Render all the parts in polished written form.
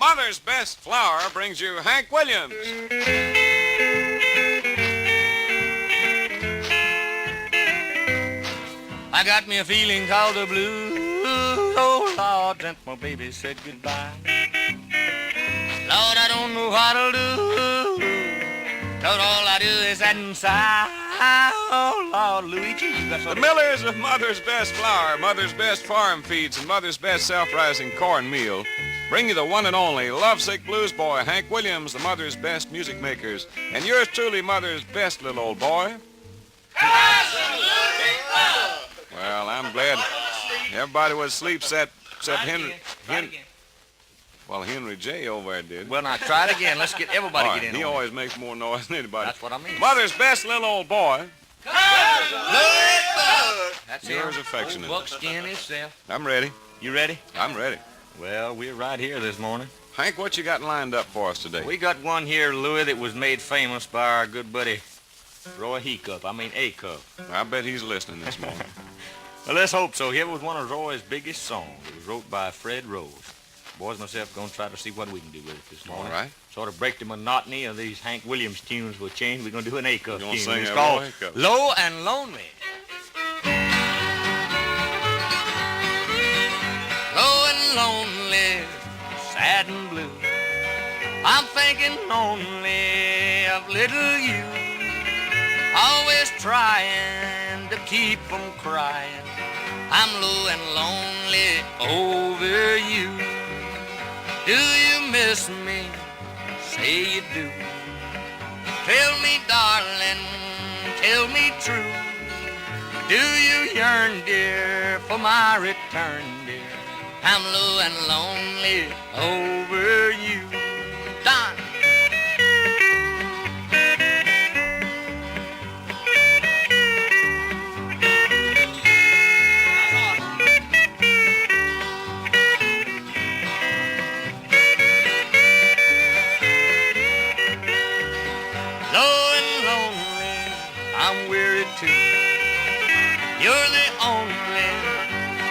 Mother's Best Flour brings you Hank Williams. I got me a feeling called the blues. Oh, Lord, since my baby said goodbye. Lord, I don't know what I'll do. Lord, all I do is sit and sigh. Oh, Lord, Luigi, you got The something? millers of Mother's Best Flour, Mother's Best Farm Feeds, and Mother's Best Self-Rising Cornmeal bring you the one and only lovesick blues boy, Hank Williams, the Mother's Best Music Makers, and yours truly, Mother's Best little old boy. Well, I'm glad everybody was asleep except Henry. Henry J. over there did. Well, now, try it again. Let's get everybody All right, get in he on it. always makes more noise than anybody. That's what I mean. Mother's Best little old boy. That's Yours it. affectionately. Old Buckskin himself. I'm ready. You ready? I'm ready. Well, we're right here this morning. Hank, what you got lined up for us today? We got one here, Louis, that was made famous by our good buddy Roy Acuff. Acuff. I bet he's listening this morning. Well, let's hope so. Here was one of Roy's biggest songs. It was wrote by Fred Rose. Boys and myself going to try to see what we can do with it this morning. All right. Sort of break the monotony of these Hank Williams tunes we'll change. We're going to do an Acuff You gonna tune. sing It's that called Roy Acuff? Low and Lonely. Low and lonely, sad and blue. I'm thinking only of little you. Always trying to keep from crying. I'm low and lonely over you. Do you miss me? Say you do. Tell me, darling, tell me true. Do you yearn, dear, for my return, dear? I'm low and lonely over you. Don. Low and lonely, I'm weary too. You're the only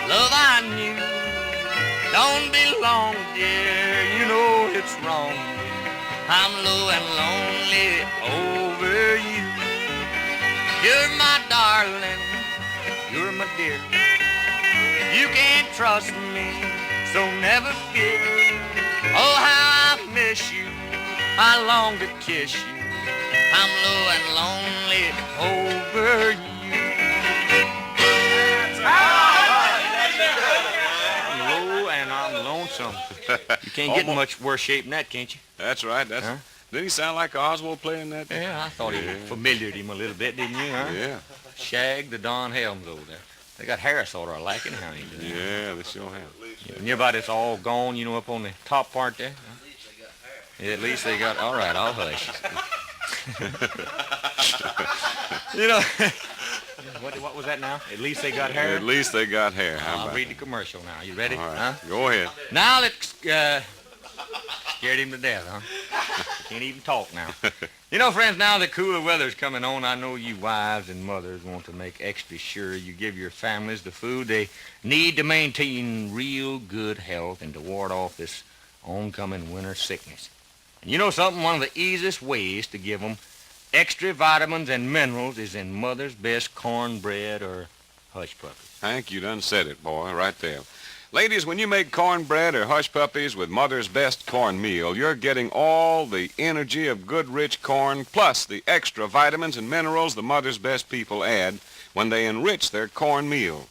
love I knew. Don't be long, dear, you know it's wrong. I'm low and lonely over you. You're my darling, you're my dear. You can't trust me, so never fear. Oh, how I miss you, I long to kiss you. I'm low and lonely over you. I'm low and I'm lonesome. You can't get in much worse shape than that, can't you? That's right. Huh? Didn't he sound like Oswald playing that? Yeah, I thought he familiared him a little bit, didn't you, huh? Yeah. Shag the Don Helms over there. They got hair sort of alike, anyhow. Yeah, they sure have. And everybody's all gone, you know, up on the top part there. Huh? Yeah, at least they got, all right, I'll hush. You know, what was that now? At least they got hair? At least they got hair. How I'll about read the commercial now. You ready? All right. Huh? Go ahead. Now let's, scared him to death, huh? Can't even talk now. You know, friends, now the cooler weather's coming on, I know you wives and mothers want to make extra sure you give your families the food they need to maintain real good health and to ward off this oncoming winter sickness. And you know something? One of the easiest ways to give them extra vitamins and minerals is in Mother's Best cornbread or hush puppies. Hank, you done said it, boy, right there. Ladies, when you make cornbread or hush puppies with Mother's Best cornmeal, you're getting all the energy of good rich corn plus the extra vitamins and minerals the Mother's Best people add when they enrich their cornmeal.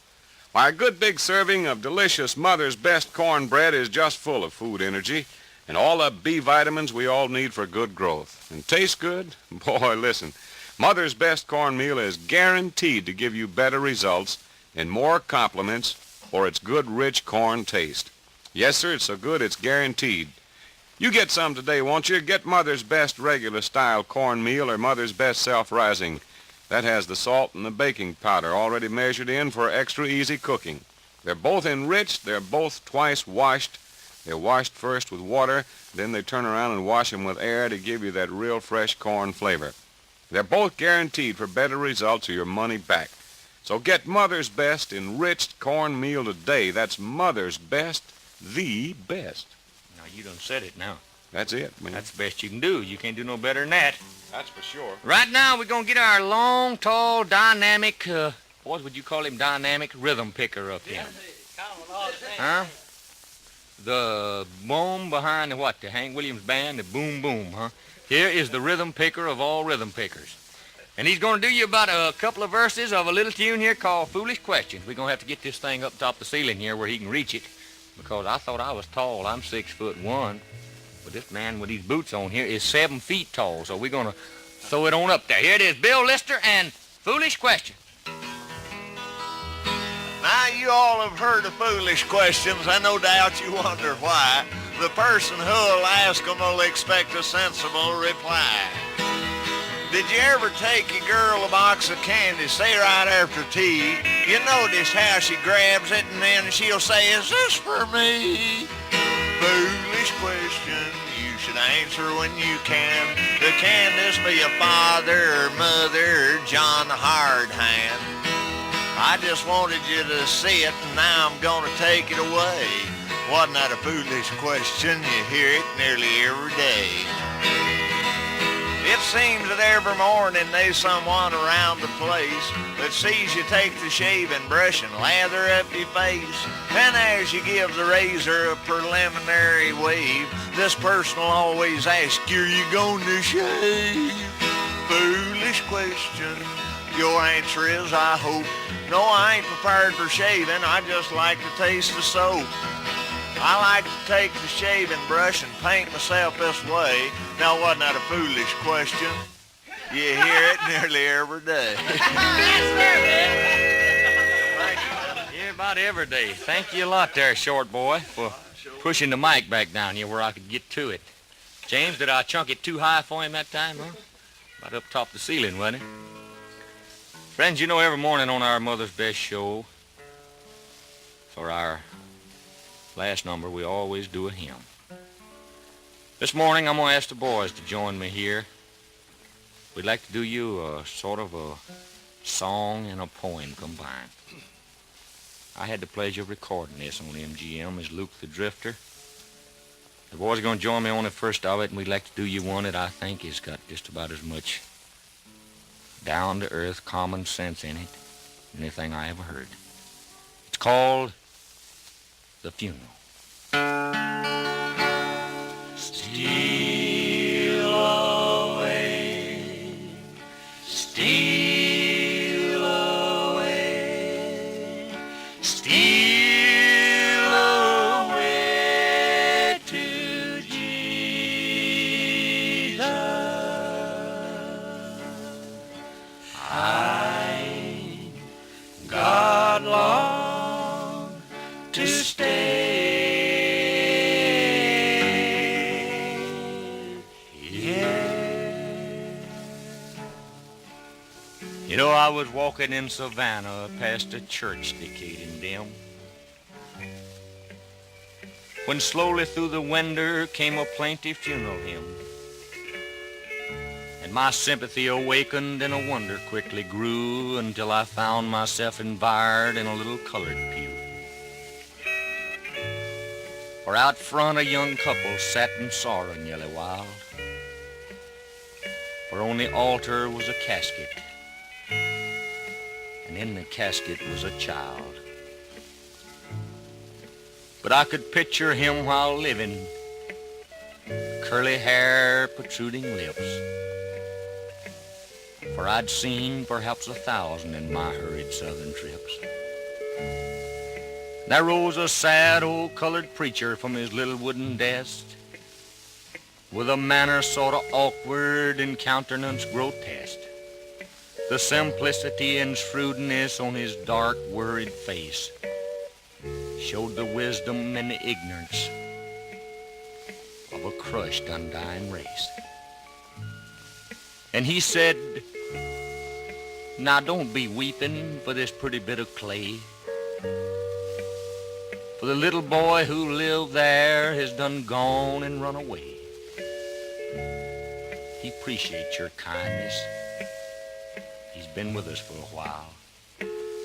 Why, a good big serving of delicious Mother's Best cornbread is just full of food energy and all the B vitamins we all need for good growth. And tastes good? Boy, listen, Mother's Best cornmeal is guaranteed to give you better results and more compliments for its good, rich corn taste. Yes, sir, it's so good it's guaranteed. You get some today, won't you? Get Mother's Best regular style cornmeal or Mother's Best self-rising. That has the salt and the baking powder already measured in for extra easy cooking. They're both enriched. They're both twice washed. They're washed first with water, then they turn around and wash them with air to give you that real fresh corn flavor. They're both guaranteed for better results or your money back. So get Mother's Best enriched cornmeal today. That's Mother's Best, the best. Now, you done said it now. That's it, man. That's the best you can do. You can't do no better than that. That's for sure. Right now, we're going to get our long, tall, dynamic, what would you call him, dynamic rhythm picker up here. Huh? The boom behind the what? The Hank Williams Band, the boom boom, huh? Here is the rhythm picker of all rhythm pickers. And he's going to do you about a couple of verses of a little tune here called Foolish Questions. We're going to have to get this thing up top the ceiling here where he can reach it. Because I thought I was tall. I'm 6'1". But this man with these boots on here is 7 feet tall. So we're going to throw it on up there. Here it is, Bill Lister and Foolish Questions. Now you all have heard of foolish questions, and no doubt you wonder why. The person who'll ask them will expect a sensible reply. Did you ever take your girl a box of candy, say right after tea? You notice how she grabs it and then she'll say, "Is this for me?" Foolish question you should answer when you can. Can this be a father or mother or John the Hard Hand? I just wanted you to see it, and now I'm going to take it away. Wasn't that a foolish question? You hear it nearly every day. It seems that every morning there's someone around the place that sees you take the shaving brush and lather up your face. And as you give the razor a preliminary wave, this person will always ask you, "Are you going to shave?" Foolish question. Your answer is, I hope. No, I ain't prepared for shaving. I just like to taste the soap. I like to take the shaving brush and paint myself this way. Now, wasn't that a foolish question? You hear it nearly every day. Yeah, about every day. Thank you a lot there, short boy, for pushing the mic back down here where I could get to it. James, did I chunk it too high for him that time, huh? About up top the ceiling, wasn't it? Friends, you know every morning on our Mother's Best show, for our last number, we always do a hymn. This morning, I'm going to ask the boys to join me here. We'd like to do you a sort of a song and a poem combined. I had the pleasure of recording this on MGM as Luke the Drifter. The boys are going to join me on the first of it, and we'd like to do you one that I think has got just about as much down-to-earth common sense in it than anything I ever heard. It's called The Funeral. Steal away, steal away, steal away to Jesus. I got long to stay. You know, I was walking in Savannah past a church decayed and dim, when slowly through the window came a plaintive funeral hymn. And my sympathy awakened and a wonder quickly grew until I found myself environed in a little colored pew. For out front a young couple sat in sorrow nearly wild, for on the altar was a casket, and in the casket was a child. But I could picture him while living, curly hair, protruding lips, for I'd seen perhaps 1,000 in my hurried southern trips. There rose a sad old colored preacher from his little wooden desk, with a manner sort of awkward and countenance grotesque. The simplicity and shrewdness on his dark, worried face showed the wisdom and the ignorance of a crushed, undying race. And he said, "Now don't be weeping for this pretty bit of clay, for the little boy who lived there has done gone and run away. He appreciates your kindness. He's been with us for a while,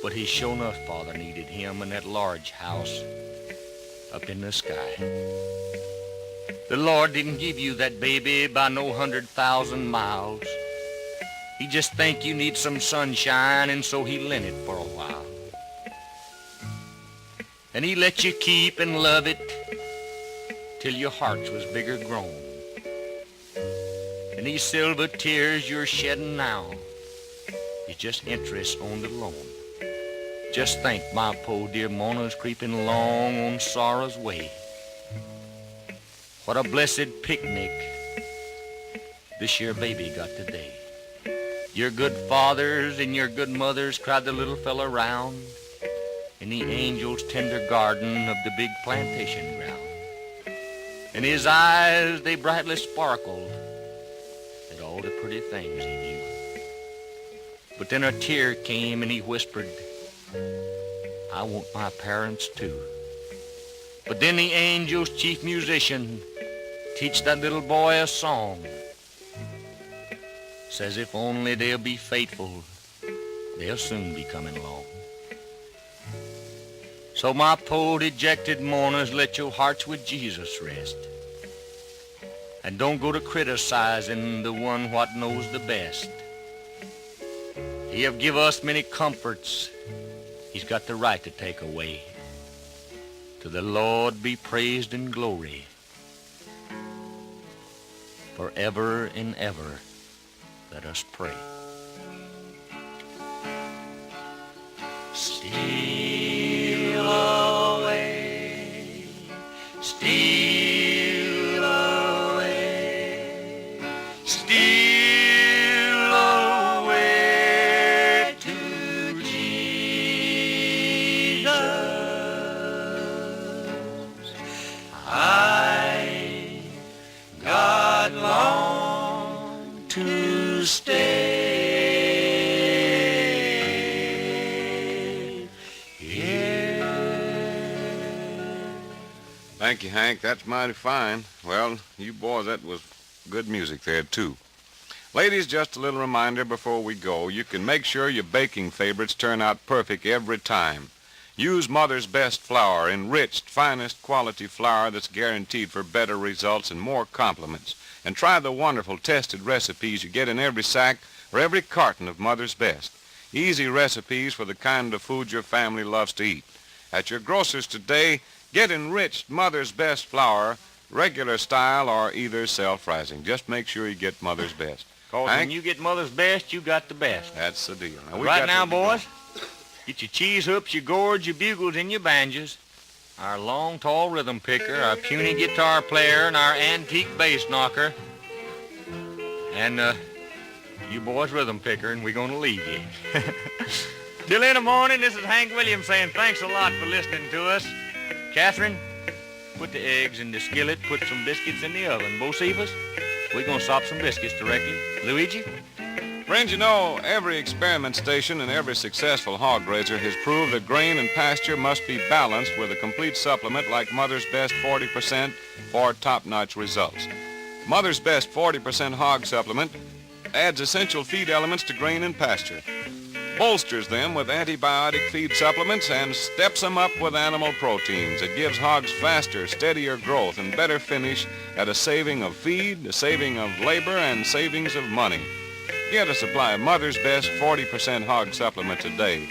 but he's sure enough, Father, needed him in that large house up in the sky. The Lord didn't give you that baby by no 100,000 miles. He just think you need some sunshine, and so he lent it for a while. And he let you keep and love it till your hearts was bigger grown. And these silver tears you're shedding now is just interest on the loan. Just think my po' dear Mona's creeping along on sorrow's way. What a blessed picnic this year baby got today. Your good fathers and your good mothers cried the little fella round in the angel's tender garden of the big plantation ground. And his eyes, they brightly sparkled at all the pretty things he knew. But then a tear came and he whispered, I want my parents too. But then the angel's chief musician teach that little boy a song. Says if only they'll be faithful, they'll soon be coming along. So my po' dejected mourners, let your hearts with Jesus rest. And don't go to criticizing the one what knows the best. He have give us many comforts he's got the right to take away. To the Lord be praised and glory forever and ever. Let us pray. Steal away, steal away, steal away to Jesus. I, God, long to stay here. Thank you, Hank. That's mighty fine. Well, you boys, that was good music there, too. Ladies, just a little reminder before we go. You can make sure your baking favorites turn out perfect every time. Use Mother's Best flour, enriched, finest quality flour that's guaranteed for better results and more compliments. And try the wonderful tested recipes you get in every sack or every carton of Mother's Best. Easy recipes for the kind of food your family loves to eat. At your grocer's today, get enriched Mother's Best flour, regular style or either self-rising. Just make sure you get Mother's Best. Cause Hank? when you get Mother's Best, you got the best. That's the deal. we Right got now, to go. boys, get your cheese hoops, your gourds, your bugles, and your banjos. Our long, tall rhythm picker, our puny guitar player, and our antique bass knocker. And you boys rhythm picker, and we're going to leave you. Till in the morning, this is Hank Williams saying thanks a lot for listening to us. Catherine, put the eggs in the skillet, put some biscuits in the oven. Bocephus, we're going to sop some biscuits directly. Luigi? Friends, you know, every experiment station and every successful hog raiser has proved that grain and pasture must be balanced with a complete supplement like Mother's Best 40% for top-notch results. Mother's Best 40% hog supplement adds essential feed elements to grain and pasture, bolsters them with antibiotic feed supplements, and steps them up with animal proteins. It gives hogs faster, steadier growth and better finish at a saving of feed, a saving of labor, and savings of money. Get a supply of Mother's Best 40% hog supplement today.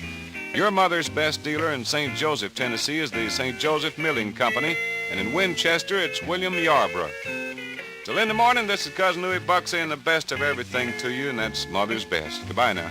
Your Mother's Best dealer in St. Joseph, Tennessee is the St. Joseph Milling Company, and in Winchester it's William Yarborough. Till in the morning, this is Cousin Louie Buck saying the best of everything to you, and that's Mother's Best. Goodbye now.